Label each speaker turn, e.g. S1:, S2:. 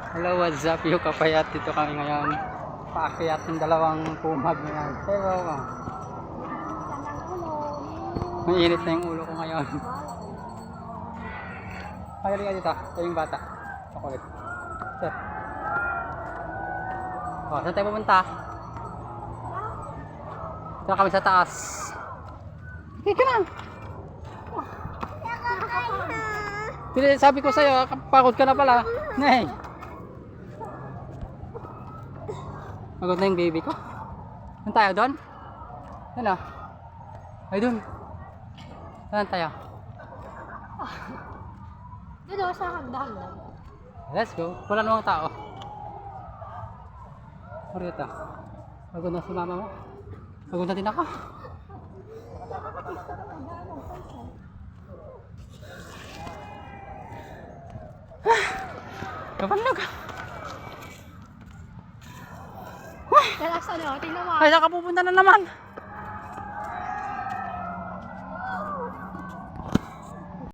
S1: Hello, what's up? Yung kapayat. Dito kami ngayon. Paakyat ng dalawang pumag ngayon. Hello. Mainit na yung ulo ko ngayon. Pagali ka dito. Ito yung bata. Chocolate. Sir. O, saan tayo pumunta? Ito kami sa taas. Sige ka na. Sabi ko sa'yo, pagod ka na pala. Nay. Pagod na yung baby ko. Saan tayo doon? Saan o? Ay doon. Saan tayo?
S2: Doon ako sa hagdahan lang.
S1: Let's go. Wala namang tao. Marita. Pagod na si mama mo. Pagod na din ako. Kapanlog.
S2: Kaya saan o? Tingnan mo.
S1: Ay, saan ka pupunta na naman?